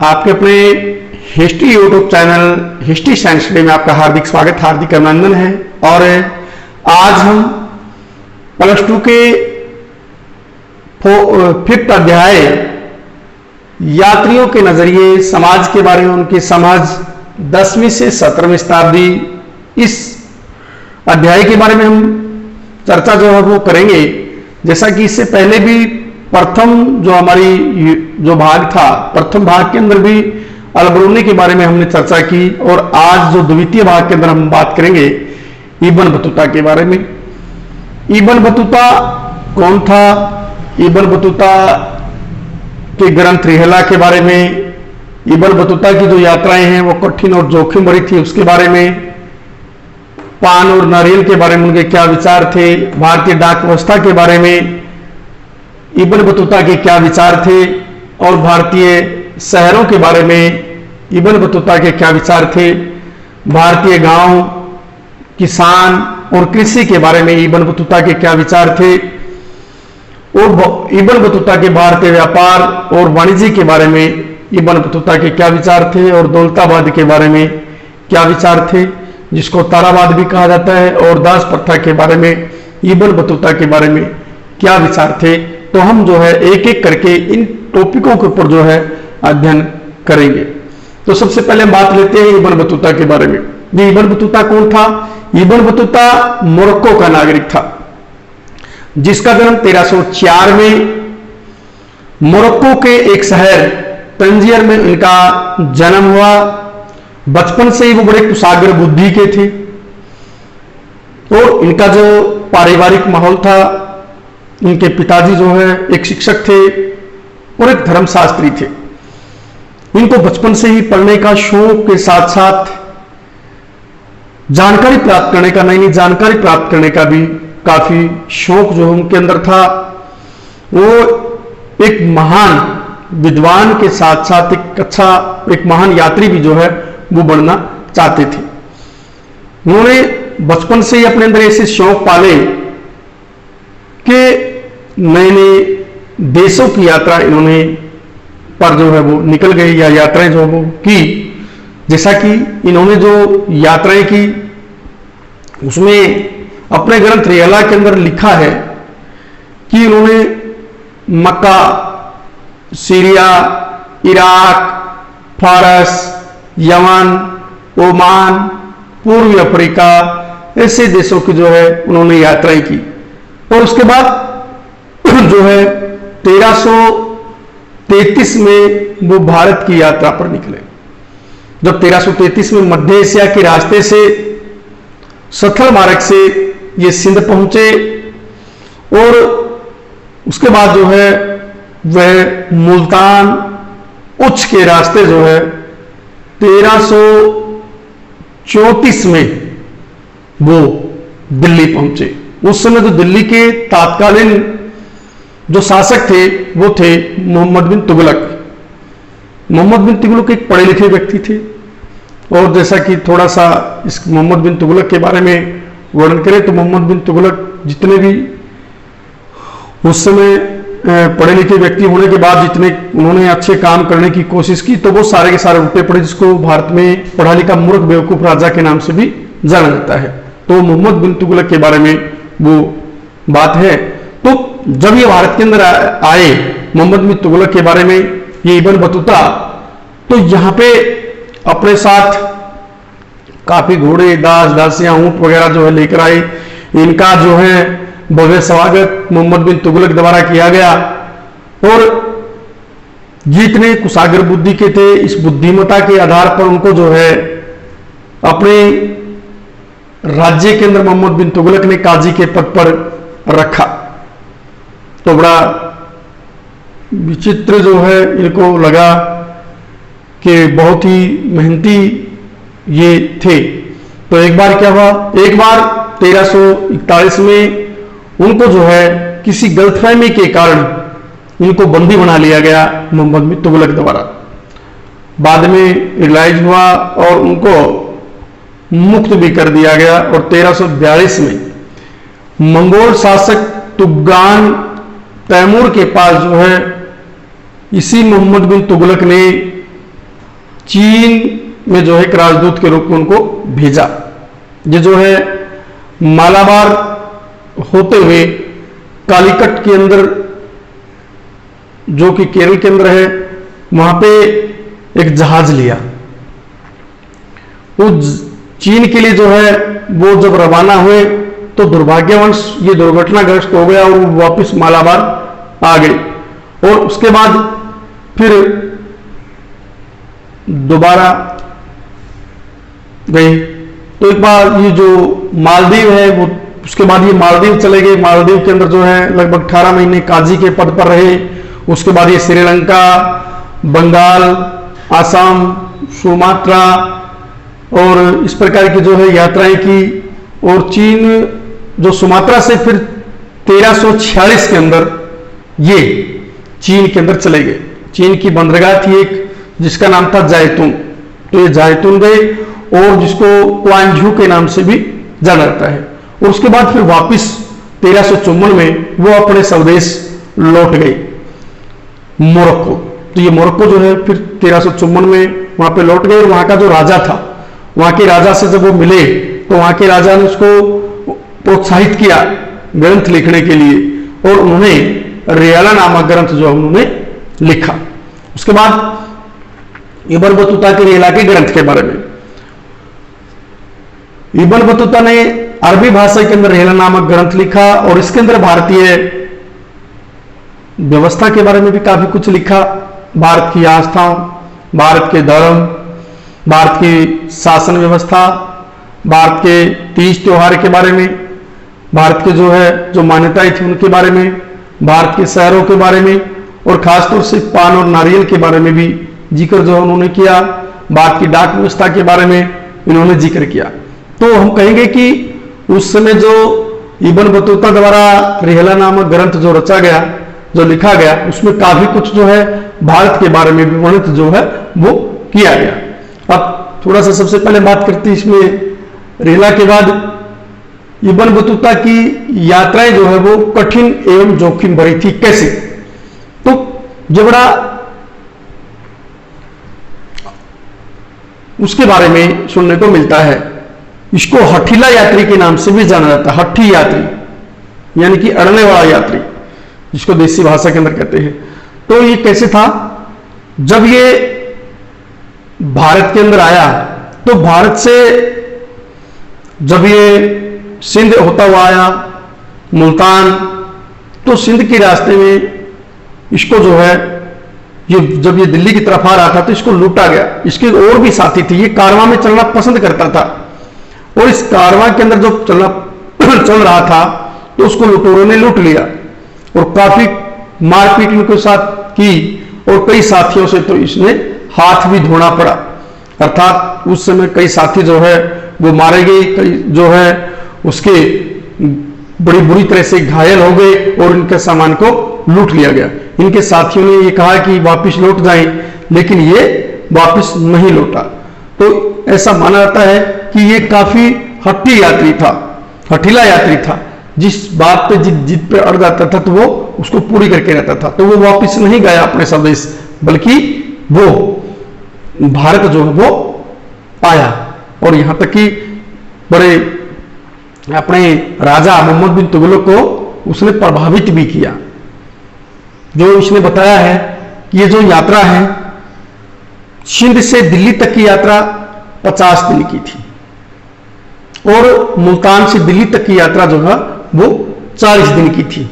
आपके अपने history YouTube channel history science day में आपका हार्दिक स्वागत, हार्दिक अभिनंदन है। और आज हम +2 के 5th अध्याय यात्रियों के नजरिए समाज के बारे में, उनकी समझ 10वीं से 17वीं शताब्दी, इस अध्याय के बारे में हम चर्चा जो है वो करेंगे। जैसा कि इससे पहले भी प्रथम जो हमारी जो भाग था, प्रथम भाग के अंदर भी अल-बरूनी के बारे में हमने चर्चा की, और आज जो द्वितीय भाग के अंदर हम बात करेंगे इब्न बतूता के बारे में। इब्न बतूता कौन था? इब्न बतूता के ग्रंथ रिहला के बारे में, इब्न बतूता की जो यात्राएं हैं वो कठिन और जोखिम भरी थी उसके बारे में, पान और नारियल के बारे में उनके क्या विचार थे, भारतीय डाक व्यवस्था के बारे में इब्न बतूता के क्या विचार थे, और भारतीय शहरों के बारे में इब्न बतूता के क्या विचार थे, भारतीय गांव, किसान और कृषि के बारे में इब्न बतूता के क्या विचार थे, और इब्न बतूता के भारतीय व्यापार और वाणिज्य के बारे में इब्न बतूता के क्या विचार थे, और दौलताबाद के बारे में क्या विचार थे, जिसको ताराबाद भी कहा जाता है, और दास प्रथा के बारे में इब्न बतूता के बारे में क्या विचार थे। तो हम जो है एक एक करके इन टॉपिकों के ऊपर जो है अध्ययन करेंगे। तो सबसे पहले हम बात लेते हैं इब्न बतूता के बारे में। ये इब्न बतूता कौन था? इब्न बतूता मोरक्को का नागरिक था, जिसका जन्म 1304 में मोरक्को के एक शहर तंजियर में इनका जन्म हुआ। बचपन से ही वो बड़े कुशाग्र बुद्धि के थे, और इनका जो पारिवारिक माहौल था, इनके पिताजी जो है एक शिक्षक थे और एक धर्मशास्त्री थे। इनको बचपन से ही पढ़ने का शौक के साथ साथ जानकारी प्राप्त करने का, नई नई जानकारी प्राप्त करने का भी काफी शौक जो उनके अंदर था। वो एक महान विद्वान के साथ साथ एक महान यात्री भी जो है वो बनना चाहते थे। उन्होंने बचपन से ही अपने अंदर ऐसे शौक पाले कि नए नए देशों की यात्रा इन्होंने पर जो है वो निकल गई, या यात्राएं जो वो की। जैसा कि इन्होंने जो यात्राएं की उसमें अपने ग्रंथ रिहला के अंदर लिखा है कि इन्होंने मक्का, सीरिया, इराक, फारस, यमन, ओमान, पूर्वी अफ्रीका, ऐसे देशों की जो है उन्होंने यात्राएं की। और उसके बाद जो है 1333 में वो भारत की यात्रा पर निकले। जब 1333 में मध्य एशिया के रास्ते से सथल मार्ग से ये सिंध पहुंचे, और उसके बाद जो है वह मुल्तान उच्च के रास्ते जो है 1334 में वो दिल्ली पहुंचे। उस समय तो दिल्ली के तात्कालीन जो शासक थे वो थे मोहम्मद बिन तुगलक। मोहम्मद बिन तुगलक एक पढ़े लिखे व्यक्ति थे, और जैसा कि थोड़ा सा इस मोहम्मद बिन तुगलक के बारे में वर्णन करें तो मोहम्मद बिन तुगलक जितने भी उस समय पढ़े लिखे व्यक्ति होने के बाद जितने उन्होंने अच्छे काम करने की कोशिश की, तो वो सारे के सारे उल्टे पड़े, जिसको भारत में पढ़ा लिखा मूर्ख बेवकूफ राजा के नाम से भी जाना जाता है। तो मोहम्मद बिन तुगलक के बारे में वो बात है। तो जब ये भारत के अंदर आए मोहम्मद बिन तुगलक के बारे में ये इब्न बतूता, तो यहां पे अपने साथ काफी घोड़े, दास दासियां, ऊंट वगैरह जो है लेकर आए। इनका जो है भव्य स्वागत मोहम्मद बिन तुगलक द्वारा किया गया, और जितने कुशाग्र बुद्धि के थे, इस बुद्धिमत्ता के आधार पर उनको जो है अपने राज्य के अंदर मोहम्मद बिन तुगलक ने काजी के पद पर रखा। तो बड़ा विचित्र जो है इनको लगा कि बहुत ही मेहनती ये थे। तो एक बार क्या हुआ, एक बार 1341 में उनको जो है किसी गलतफहमी के कारण इनको बंदी बना लिया गया मोहम्मद बिन तुगलक द्वारा। बाद में रियलाइज हुआ और उनको मुक्त भी कर दिया गया, और 1342 में मंगोल शासक तुगान तैमूर के पास जो है इसी मोहम्मद बिन तुगलक ने चीन में जो है एक राजदूत के रूप में उनको भेजा। ये जो है मालाबार होते हुए कालीकट के अंदर, जो कि केरल के अंदर है, वहां पे एक जहाज लिया। वो चीन के लिए जो है वो जब रवाना हुए तो दुर्भाग्यवश ये दुर्घटनाग्रस्त हो गया और वो वापस मालाबार आ गए। और उसके बाद फिर दोबारा गए। तो एक बार ये जो मालदीव है वो, उसके बाद ये मालदीव चले गए। मालदीव के अंदर जो है लगभग 18 महीने काजी के पद पर रहे। उसके बाद ये श्रीलंका, बंगाल, आसाम, सुमात्रा और इस प्रकार की जो है यात्राएं की। और चीन जो सुमात्रा से फिर 1346 के अंदर ये चीन के अंदर चले गए। चीन की बंदरगाह थी एक जिसका नाम था जैतून। तो ये जैतून गए और जिसको क्वांझू के नाम से भी जाना जाता है। और उसके बाद फिर वापस 1354 में वो अपने स्वदेश लौट गए, मोरक्को। तो ये मोरक्को जो है फिर 1354 में वहां पे लौट गए। और वहां का जो राजा था, वहां के राजा से जब वो मिले तो वहां के राजा ने उसको प्रोत्साहित किया ग्रंथ लिखने के लिए और उन्होंने रियाला नामक ग्रंथ जो उन्होंने लिखा। उसके बाद इब्न बतूता के रियाला के ग्रंथ के बारे में, इब्न बतूता ने अरबी भाषा के अंदर रियाला नामक ग्रंथ लिखा और इसके अंदर भारतीय व्यवस्था के बारे में भी काफी कुछ लिखा। भारत की आस्थाओं, भारत के धर्म, भारत की शासन व्यवस्था, भारत के तीज त्योहार के बारे में, भारत के जो है जो मान्यताएं थी उनके बारे में, भारत के शहरों के बारे में और खासतौर से पान और नारियल के बारे में भी जिक्र जो उन्होंने किया। भारत की डाक व्यवस्था के बारे में इन्होंने जिक्र किया। तो हम कहेंगे कि उस समय जो इब्न बतूता द्वारा रिहला नामक ग्रंथ जो रचा गया, जो लिखा गया, उसमें काफी कुछ जो है भारत के बारे में भी वर्णित जो है वो किया गया। अब थोड़ा सा सबसे पहले बात करते हैं इसमें रिहला के बाद इब्न बतूता की यात्राएं जो है वो कठिन एवं जोखिम भरी थी। कैसे? तो जो बड़ा उसके बारे में सुनने को मिलता है। इसको हठीला यात्री के नाम से भी जाना जाता है। हठी यात्री यानी कि अड़ने वाला यात्री, जिसको देसी भाषा के अंदर कहते हैं। तो ये कैसे था? जब ये भारत के अंदर आया तो भारत से जब ये सिंध होता हुआ आया मुल्तान, तो सिंध के रास्ते में इसको जो है ये जब ये दिल्ली की तरफ आ रहा था तो इसको लूटा गया। इसके और भी साथी थे। ये कारवां में चलना पसंद करता था और इस कारवां के अंदर जब चल रहा था तो उसको लुटेरों ने लूट लिया और काफी मारपीट उनके साथ की और कई साथियों से तो इसने हाथ भी धोना पड़ा। अर्थात उस समय कई साथी जो है वो मारे गए, कई जो है उसके बड़ी बुरी तरह से घायल हो गए और इनके सामान को लूट लिया गया। इनके साथियों ने ये कहा कि वापस लौट जाएं, लेकिन ये वापस नहीं लौटा। तो ऐसा माना जाता है कि ये काफी हठी यात्री था, हठीला यात्री था। जिस बात पे जिद पे अड़ जाता था तो वो उसको पूरी करके रहता था। तो वो वापस नहीं गया अपने स्वदेश, बल्कि वो भारत जो है वो आया और यहां तक कि बड़े अपने राजा मोहम्मद बिन तुगलक को उसने प्रभावित भी किया। जो इसने बताया है कि ये जो यात्रा है सिंध से दिल्ली तक की यात्रा 50 दिन की थी और मुल्तान से दिल्ली तक की यात्रा जो है वो 40 दिन की थी।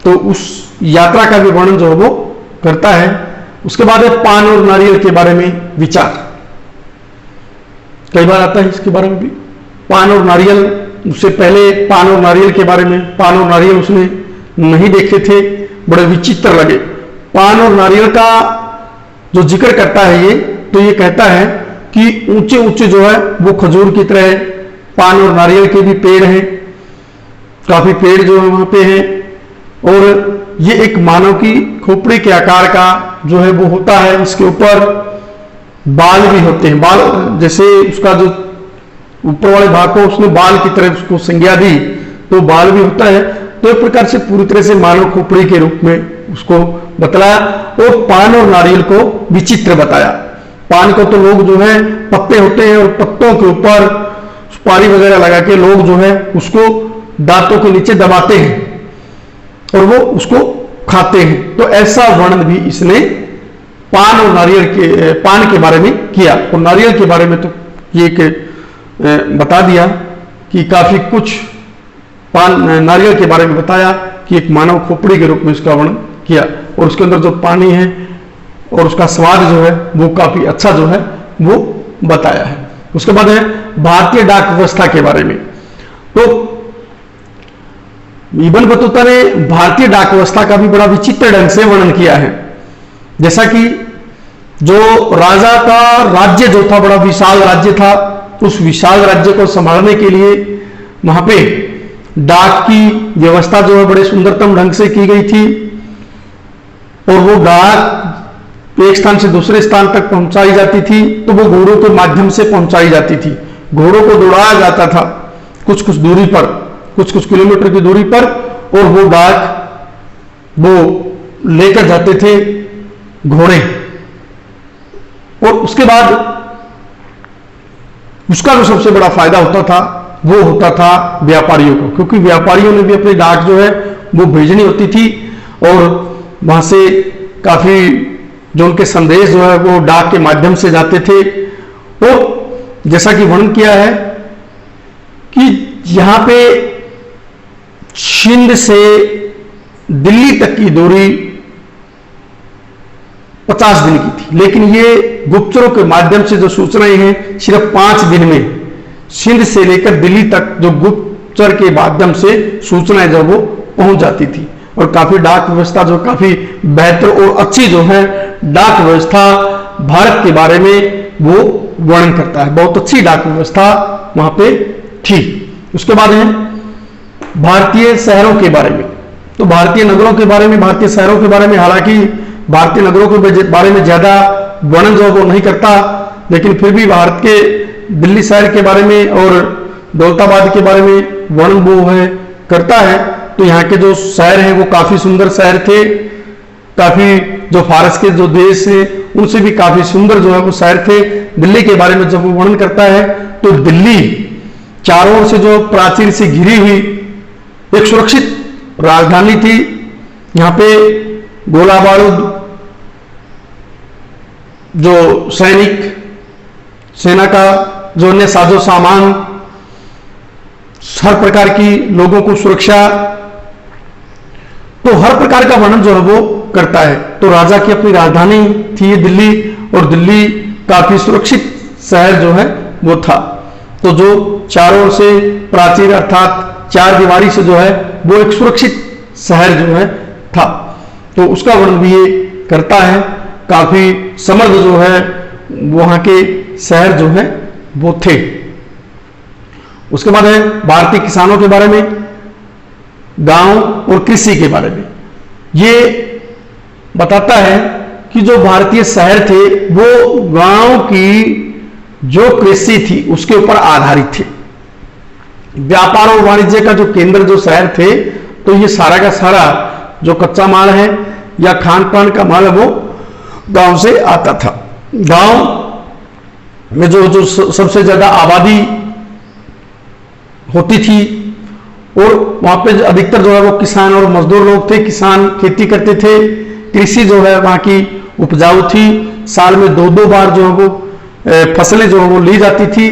तो उस यात्रा का भी वर्णन जो है वो करता है। उसके बाद है पान और नारियल के बारे में विचार। कई बार आता है इसके बारे में भी। पान और नारियल, उससे पहले पान और नारियल के बारे में, पान और नारियल उसने नहीं देखे थे, बड़े विचित्र लगे। पान और नारियल का जो जिक्र करता है ये, तो ये कहता है कि ऊंचे ऊंचे जो है वो खजूर की तरह पान और नारियल के भी पेड़ हैं, काफी पेड़ जो है वहां पे हैं और ये एक मानव की खोपड़ी के आकार का जो है वो होता है। इसके ऊपर बाल भी होते हैं। बाल जैसे उसका जो ऊपर वाले भाग को उसने बाल की तरह उसको संज्ञा दी तो बाल भी होता है। तो एक प्रकार से पूरी तरह से मानव खोपड़ी के रूप में उसको बतलाया और पान और नारियल को विचित्र बताया। पान को तो लोग जो है पत्ते होते हैं और पत्तों के ऊपर सुपारी वगैरह लगा के लोग जो है उसको दांतों के नीचे दबाते हैं और वो उसको खाते हैं। तो ऐसा वर्णन भी इसने पान और नारियल के पान के बारे में किया। और नारियल के बारे में तो ये बता दिया कि काफी कुछ पान नारियल के बारे में बताया कि एक मानव खोपड़ी के रूप में इसका वर्णन किया और उसके अंदर जो पानी है और उसका स्वाद जो है वो काफी अच्छा जो है वो बताया है। उसके बाद है भारतीय डाक व्यवस्था के बारे में। तो इब्न बतूता ने भारतीय डाक व्यवस्था का भी बड़ा विचित्र ढंग से वर्णन किया है। जैसा कि जो राजा का राज्य जो था, बड़ा विशाल राज्य था, उस विशाल राज्य को संभालने के लिए वहां पे डाक की व्यवस्था जो है बड़े सुंदरतम ढंग से की गई थी और वो डाक एक स्थान से दूसरे स्थान तक पहुंचाई जाती थी। तो वो घोड़ों के माध्यम से पहुंचाई जाती थी। घोड़ों को दौड़ाया जाता था कुछ कुछ दूरी पर, कुछ कुछ किलोमीटर की दूरी पर, और वो डाक वो लेकर जाते थे घोड़े। और उसके बाद उसका जो सबसे बड़ा फायदा होता था वो होता था व्यापारियों को, क्योंकि व्यापारियों ने भी अपनी डाक जो है वो भेजनी होती थी और वहां से काफी जो उनके संदेश जो है वो डाक के माध्यम से जाते थे। और जैसा कि वर्णन किया है कि यहां पे सिंध से दिल्ली तक की दूरी 50 दिन की थी, लेकिन ये गुप्तचरों के माध्यम से जो सूचनाएं हैं सिर्फ 5 दिन में सिंध से लेकर दिल्ली तक जो गुप्तचर के माध्यम से सूचनाएं जो वो पहुंच जाती थी। और काफी डाक व्यवस्था जो काफी बेहतर और अच्छी जो है डाक व्यवस्था भारत के बारे में वो वर्णन करता है। बहुत अच्छी डाक व्यवस्था वहां पे थी। उसके बाद है भारतीय शहरों के बारे में। तो भारतीय नगरों के बारे में, भारतीय शहरों के बारे में, हालांकि भारतीय नगरों के बारे में ज्यादा वर्णन जो वो नहीं करता, लेकिन फिर भी भारत के दिल्ली शहर के बारे में और दौलताबाद के बारे में वर्णन वो है करता है। तो यहाँ के जो शहर हैं वो काफी सुंदर शहर थे, काफी जो फारस के जो देश हैं उनसे भी काफी सुंदर जो है वो शहर थे। दिल्ली के बारे में जब वो वर्णन करता है तो दिल्ली चारों ओर से जो प्राचीर से घिरी हुई एक सुरक्षित राजधानी थी। यहाँ पे गोला बारूद, जो सैनिक, सेना का जो अन्य साजो सामान, हर प्रकार की लोगों को सुरक्षा, तो हर प्रकार का वर्णन जो है वो करता है। तो राजा की अपनी राजधानी थी ये दिल्ली, और दिल्ली काफी सुरक्षित शहर जो है वो था। तो जो चारों ओर से प्राचीर अर्थात चार दीवारी से जो है वो एक सुरक्षित शहर जो है था, तो उसका वर्णन भी ये करता है। काफी समृद्ध जो है वहां के शहर जो है वो थे। उसके बाद है भारतीय किसानों के बारे में, गांव और कृषि के बारे में। ये बताता है कि जो भारतीय शहर थे वो गांव की जो कृषि थी उसके ऊपर आधारित थे। व्यापार और वाणिज्य का जो केंद्र जो शहर थे, तो ये सारा का सारा जो कच्चा माल है या खान पान का माल है वो गांव से आता था। गांव में जो सबसे ज्यादा आबादी होती थी और वहां पे अधिकतर जो है वो किसान और मजदूर लोग थे। किसान खेती करते थे, कृषि जो है वहां की उपजाऊ थी। साल में 2-2 बार जो है वो फसलें जो है वो ली जाती थी।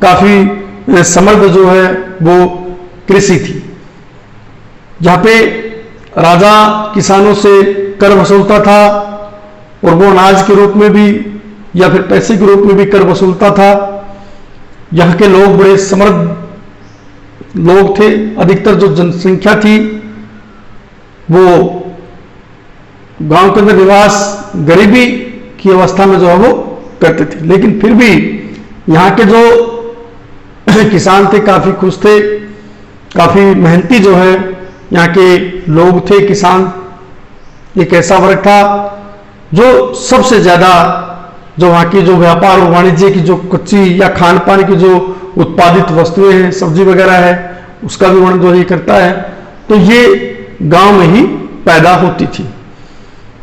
काफी समृद्ध जो है वो कृषि थी। जहां पे राजा किसानों से कर वसूलता था और वो अनाज के रूप में भी या फिर पैसे के रूप में भी कर वसूलता था। यहाँ के लोग बड़े समृद्ध लोग थे। अधिकतर जो जनसंख्या थी वो गांव के अंदर निवास गरीबी की अवस्था में जो है वो करते थे, लेकिन फिर भी यहाँ के जो किसान थे काफी खुश थे, काफी मेहनती जो है यहाँ के लोग थे। किसान एक ऐसा वर्ग था जो सबसे ज्यादा जो वहाँ की जो व्यापार और वाणिज्य की जो कच्ची या खान पान की जो उत्पादित वस्तुएं हैं, सब्जी वगैरह है, उसका भी वर्णन जो ये करता है। तो ये गांव में ही पैदा होती थी।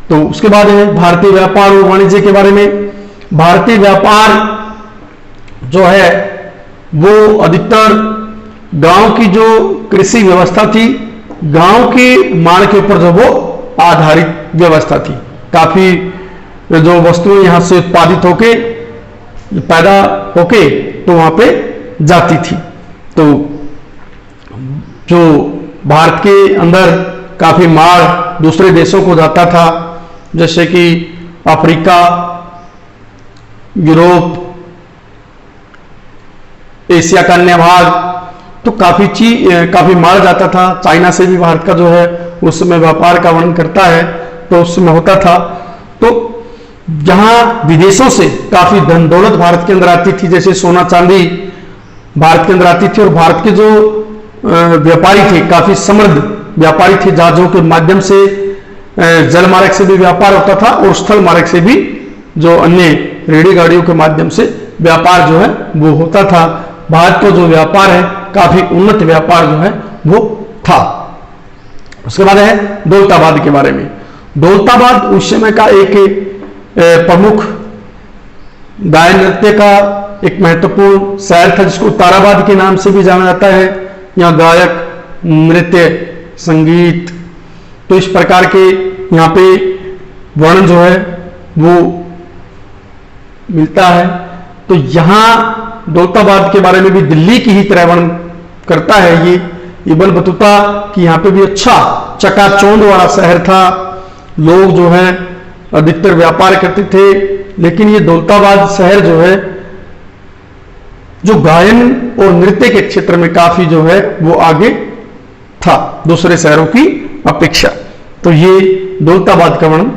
तो उसके बाद है भारतीय व्यापार और वाणिज्य के बारे में। भारतीय व्यापार जो है वो अधिकतर गांव की जो कृषि व्यवस्था थी, गांव की मांग के ऊपर जो वो आधारित व्यवस्था थी। काफी जो वस्तुएं यहां से उत्पादित होके पैदा होके तो वहां पे जाती थी। तो जो भारत के अंदर काफी माल दूसरे देशों को जाता था, जैसे कि अफ्रीका, यूरोप, एशिया का अन्य भाग, तो काफी माल जाता था। चाइना से भी भारत का जो है उस समय व्यापार का वर्णन करता है, तो उस समय होता था। तो जहां विदेशों से काफी धन दौलत भारत के अंदर आती थी, जैसे सोना चांदी भारत के अंदर आती थी, और भारत के जो व्यापारी थे काफी समृद्ध व्यापारी थे, जहाजों के माध्यम से जल मार्ग से भी व्यापार होता था और स्थल मार्ग से भी जो अन्य रेडी गाड़ियों के माध्यम से व्यापार जो है वो होता था। भारत का जो व्यापार है काफी उन्नत व्यापार जो है वो था। उसके बाद है दौलताबाद के बारे में। दौलताबाद उस समय का एक प्रमुख गायन नृत्य का एक महत्वपूर्ण शहर था, जिसको ताराबाद के नाम से भी जाना जाता है। यहाँ गायक, नृत्य, संगीत, तो इस प्रकार के यहाँ पे वर्णन जो है वो मिलता है। तो यहाँ दौलताबाद के बारे में भी दिल्ली की ही तरह वर्णन करता है ये इब्न बतूता कि यहाँ पे भी अच्छा चकाचौंध वाला शहर था, लोग जो है अधिकतर व्यापार करते थे। लेकिन ये दौलताबाद शहर जो है जो गायन और नृत्य के क्षेत्र में काफी जो है वो आगे था दूसरे शहरों की अपेक्षा। तो ये दौलताबाद का वर्णन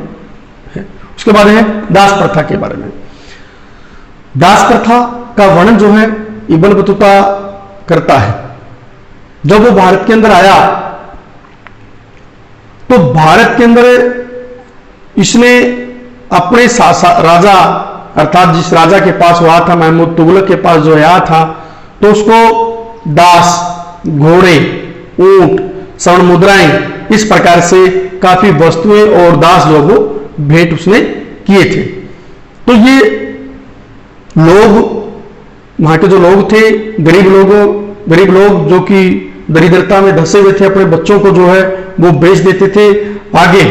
है। उसके बाद है दास प्रथा के बारे में। दास प्रथा का वर्णन जो है इब्न बतूता करता है। जब वो भारत के अंदर आया तो भारत के अंदर इसने अपने राजा अर्थात जिस राजा के पास हुआ था, महमूद तुगलक के पास जो आया था, तो उसको दास, घोड़े, ऊंट, स्वर्ण मुद्राएं, इस प्रकार से काफी वस्तुएं और दास लोगों भेंट उसने किए थे। तो ये लोग वहां के जो लोग थे, गरीब लोग जो कि दरिद्रता में धंसे हुए थे, अपने बच्चों को जो है वो बेच देते थे आगे,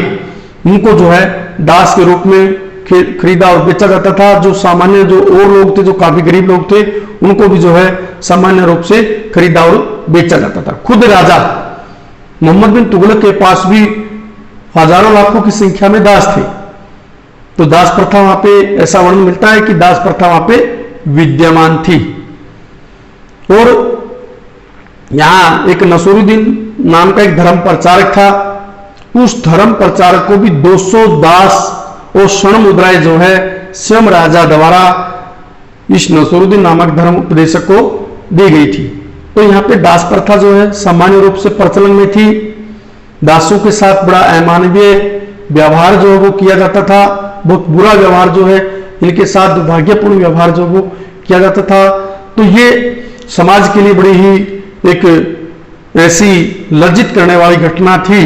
उनको जो है दास के रूप में खरीदा और बेचा जाता था। जो सामान्य जो और लोग थे, जो काफी गरीब लोग थे, उनको भी जो है सामान्य रूप से खरीदा और बेचा जाता था। खुद राजा मोहम्मद बिन तुगलक के पास भी हजारों लाखों की संख्या में दास थे। तो दास प्रथा वहां पे ऐसा वर्णन मिलता है कि दास प्रथा वहां पे विद्यमान थी। और यहां एक नसरुद्दीन नाम का एक धर्म प्रचारक था, उस धर्म प्रचारक को भी 200 दास और स्वर्ण मुद्राएं जो है स्वयं राजा द्वारा इस नसरुद्दीन नामक धर्म उपदेशक को दी गई थी। तो यहाँ पे दास प्रथा जो है सामान्य रूप से प्रचलन में थी। दासों के साथ बड़ा अमानवीय व्यवहार जो है वो किया जाता था, बहुत बुरा व्यवहार जो है इनके साथ दुर्भाग्यपूर्ण व्यवहार जो वो किया जाता था। तो ये समाज के लिए बड़ी ही एक ऐसी लज्जित करने वाली घटना थी।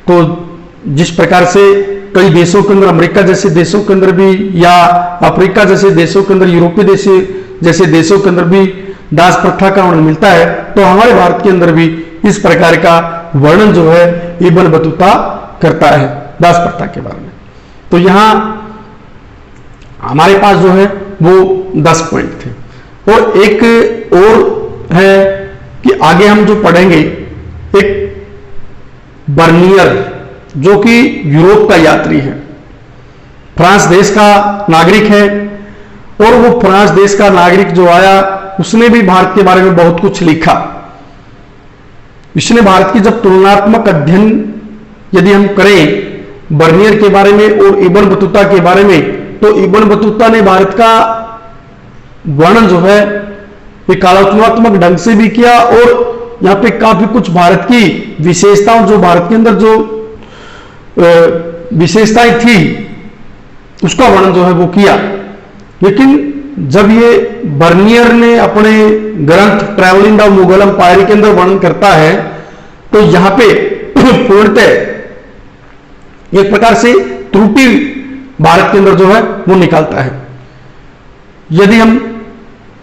तो जिस प्रकार से कई देशों के अंदर, अमेरिका जैसे देशों के अंदर भी, या अफ्रीका जैसे देशों के अंदर, यूरोपीय देश जैसे देशों के अंदर भी दास प्रथा का वर्णन मिलता है, तो हमारे भारत के अंदर भी इस प्रकार का वर्णन जो है इब्न बतूता करता है दास प्रथा के बारे में। तो यहां हमारे पास जो है वो 10 पॉइंट थे। और एक और है कि आगे हम जो पढ़ेंगे, एक बर्नियर जो कि यूरोप का यात्री है, फ्रांस देश का नागरिक है, और वो फ्रांस देश का नागरिक जो आया उसने भी भारत के बारे में बहुत कुछ लिखा। इसने भारत की जब तुलनात्मक अध्ययन यदि हम करें बर्नियर के बारे में और इब्न बतूता के बारे में, तो इब्न बतूता ने भारत का वर्णन जो है एक आलोचनात्मक ढंग से भी किया, और यहां पे काफी कुछ भारत की विशेषताओं, जो भारत के अंदर जो विशेषताएं थी उसका वर्णन जो है वो किया। लेकिन जब ये बर्नियर ने अपने ग्रंथ ट्रैवलिंग द मुगल एम्पायर के अंदर वर्णन करता है, तो यहां पे पूर्णतः एक प्रकार से त्रुटि भारत के अंदर जो है वो निकालता है। यदि हम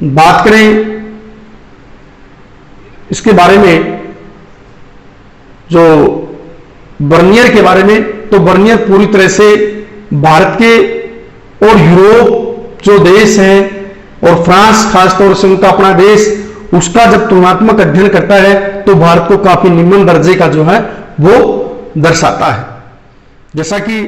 बात करें इसके बारे में, जो बर्नियर के बारे में, तो बर्नियर पूरी तरह से भारत के और यूरोप जो देश हैं और फ्रांस खासतौर से उनका अपना देश, उसका जब तुलनात्मक अध्ययन करता है तो भारत को काफी निम्न दर्जे का जो है वो दर्शाता है। जैसा कि